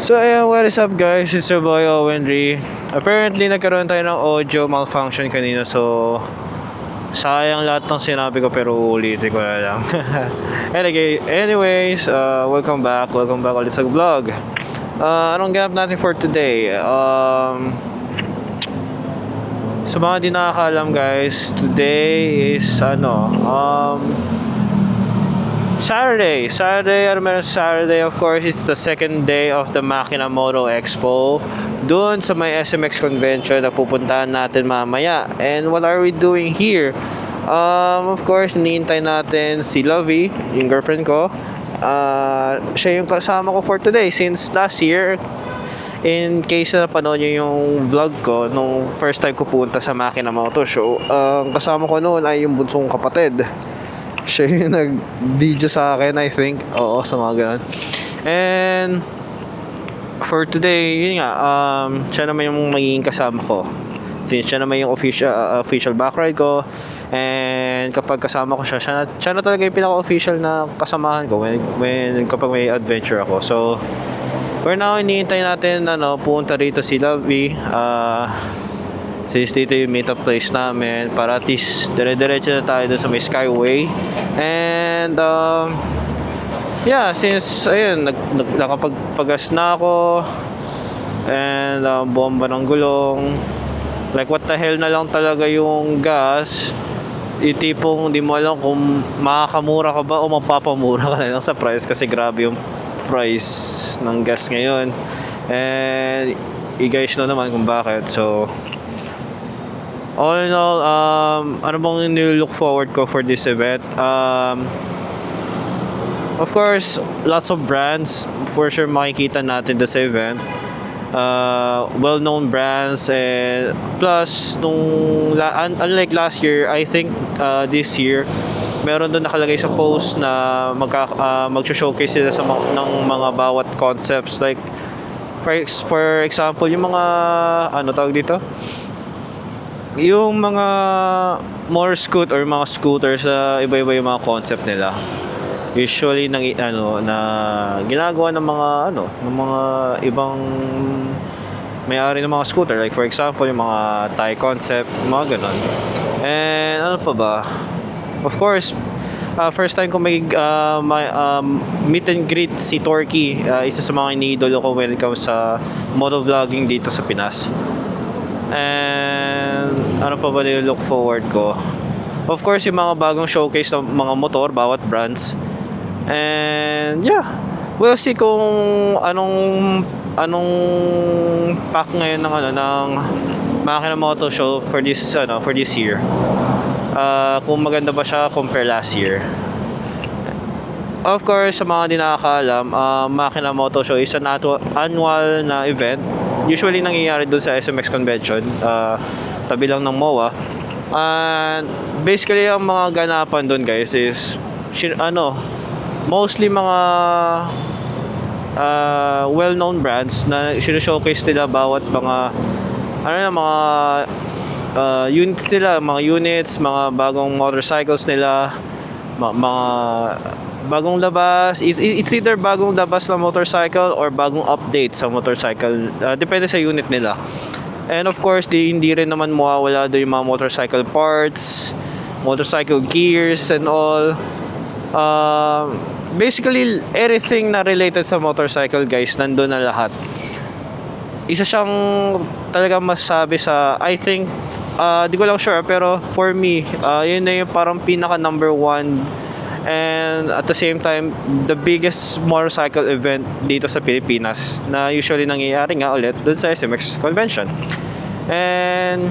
So ayun, what is up guys? It's your boy Owen Ree. Apparently nagkaroon tayo ng audio malfunction kanina, so sayang lahat ng sinabi ko pero uulitin ko na lang. Anyways, welcome back ulit sa vlog. Anong ganap natin for today? Sa mga di nakakalam guys, today is Saturday, of course. It's the second day of the Makina Moto Expo doon sa may SMX convention na pupuntahan natin mamaya. And what are we doing here? Of course, hinihintay natin si Lovey, yung girlfriend ko. Siya yung kasama ko for today since last year. In case na napanood nyo yung vlog ko nung first time ko punta sa Makina Moto Show, kasama ko noon ay yung bunsong kapatid. Siya yung nag-video sa akin, I think. Oo, sa mga ganun. And for today, yun nga, siya naman yung magiging kasama ko. Since siya naman yung official back ride ko. And kapag kasama ko siya na talaga yung pinaka-official na kasamahan ko kapag may adventure ako. So, for now, hinihintay natin pumunta rito si Lovey. Since dito yung meetup place namin, para at least dire-diretso na tayo dun sa may Skyway. And yeah, since ayun, nakapagpagas na ako and bomba ng gulong, like what the hell na lang talaga yung gas. Itipong di mo alam kung makakamura ka ba o mapapamura ka na lang sa price, kasi grabe yung price ng gas ngayon. And i-guys na naman kung bakit. So all in all, ano bang nilook forward ko for this event? Of course, lots of brands for sure makikita natin sa event. Well-known brands, and plus unlike last year, I think this year meron doon nakalagay sa post na mag-showcase sila ng mga bawat concepts, like for example yung mga tawag dito, yung mga more mga scooters, iba-iba yung mga concept nila. Usually na ginagawa ng mga ibang may-ari ng mga scooter, like for example yung mga Thai concept, mga ganon. And ano pa ba? Of course, first time ko meet and greet si Torky, isa sa mga iniidolo ko when it comes sa motovlogging dito sa Pinas. And ano pa ba look forward ko? Of course, yung mga bagong showcase ng mga motor, bawat brands. And yeah, we'll see kung anong pack ngayon ng Makina Moto Show for this year. Kung maganda ba siya compare last year. Of course, sa mga di nakakaalam, Makina Moto Show is an annual na event. Usually nangyayari doon sa SMX convention, tabi lang ng MOA. And basically ang mga ganapan doon guys is mostly mga well-known brands na showcase nila bawat mga units nila, mga bagong motorcycles nila, mga bagong labas. It's either bagong labas na motorcycle or bagong update sa motorcycle, depende sa unit nila. And of course, hindi rin naman mawawala doon yung mga motorcycle parts, motorcycle gears and all. Basically everything na related sa motorcycle guys, nandun na lahat. Isa siyang talaga masabi sa, I think, di ko lang sure, pero for me, yun na yung parang pinaka number one, and at the same time the biggest motorcycle event dito sa Pilipinas, na usually nangyayari nga ulit dun sa SMX convention. And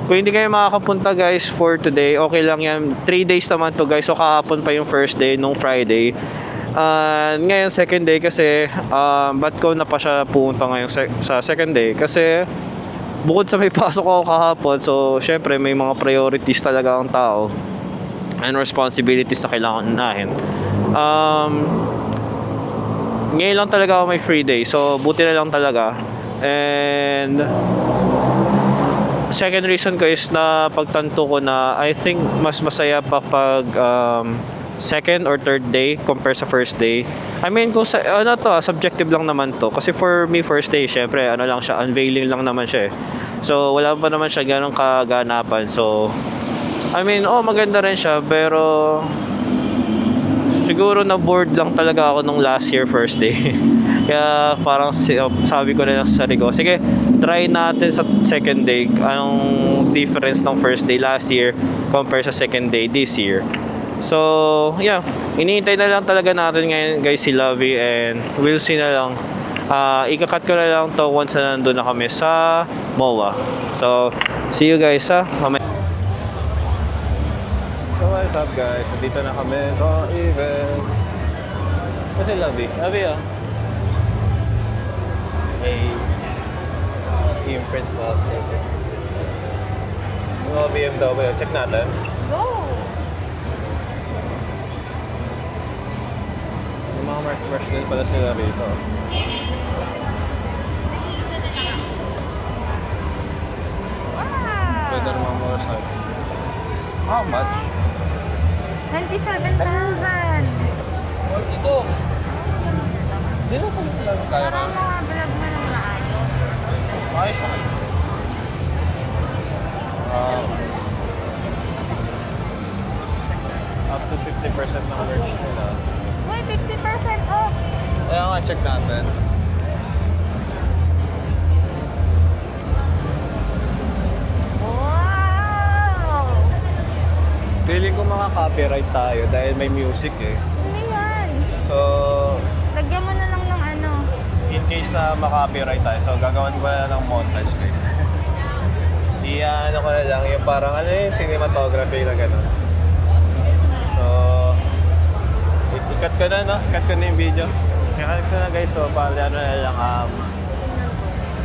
kung hindi kayo makakapunta guys for today, okay lang yan. 3 days naman to guys, so kahapon pa yung first day nung Friday. Ngayon second day, kasi ba't ko na pa siya pumunta ngayon sa second day, kasi bukod sa may pasok ako kahapon, so syempre may mga priorities talaga ang tao and responsibilities na kailangan unahin. Ngayon lang talaga ako may free day, so buti na lang talaga. And second reason ko is na pagtanto ko na I think mas masaya pa pag second or third day compare sa first day. I mean, kung sa, ano to, subjective lang naman to. Kasi for me, first day, syempre, ano lang siya, unveiling lang naman siya eh. So, wala pa naman siya ganong kaganapan. So, I mean, maganda rin siya, pero siguro na bored lang talaga ako nung last year first day. Kaya parang sabi ko na lang sa sarili ko, sige, try natin sa second day anong difference ng first day last year compare sa second day this year. So, yeah, iniintay na lang talaga natin ngayon guys si Lovey, and we'll see na lang. Ikakat ko na lang to once na nandun na kami sa MOA. So, see you guys mamaya. So, what's up guys? Nandito na kami sa event. Kasi Lovey Hey, imprint process. Mga BMW, check natin. Go! Yung mga merch din pala sila rito. Wow! Pwede ng mga motorcycles. How much? 27,000! Ito! Hindi na sa lang kaya. Parang mga vlog mo ng maayos. Ayos siya. Up to 50% ng merch nila. Uy, 50% off! Kaya nga, check natin. Wow! Feeling ko makaka-copyright tayo dahil may music eh. Hindi yan. So, Lagyan mo na lang ng ano. in case na maka-copyright tayo, so gagawin ko na ng montage guys. Ano ko na lang, yung parang cinematography na gano'n. So, i-cut ko na, no? Cut ko na yung video. I-cut ko na guys, so para ano na lang,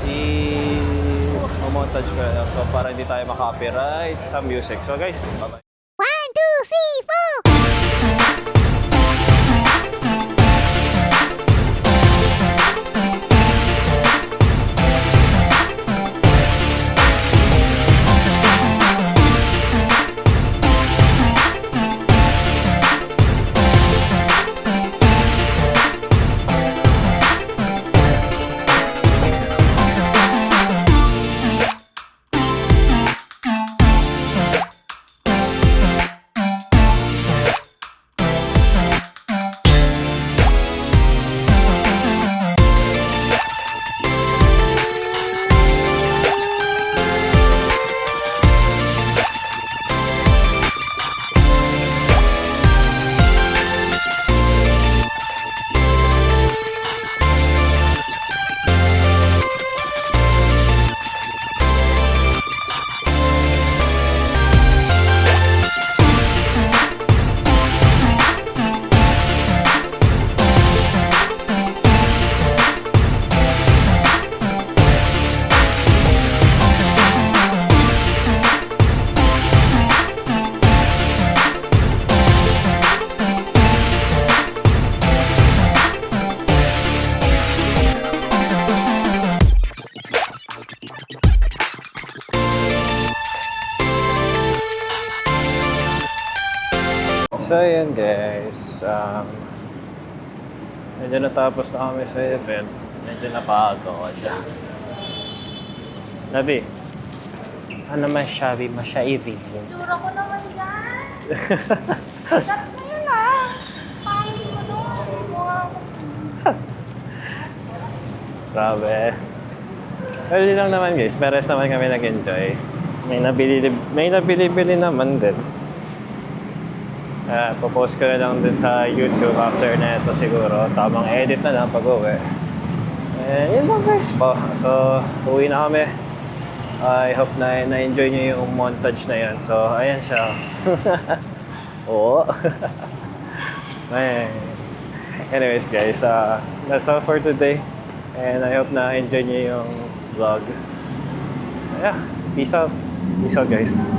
i-montage ko na lang. So, para hindi tayo maka-copyright sa music. So guys, bye-bye. 1, 2, 3, 4! So ayan guys, medyo natapos na kami sa event. Medyo napagod. Nabi, ano masabi mo sa event? Tura ko naman yan! Sarap na yun ah! Pangin ko doon! Mukha ko. Grabe. Pero yun lang naman guys, pares naman kami nag-enjoy. May nabili-bili naman din. Popost ko na lang din sa YouTube after na ito siguro. Tamang edit na lang pag-uwi. Yun lang guys po. So, uwi na kami. I hope na na-enjoy nyo yung montage na yan. So, ayan siya. Oo. Anyways guys, that's all for today. And I hope na enjoy nyo yung vlog. Yeah, peace out. Peace out guys.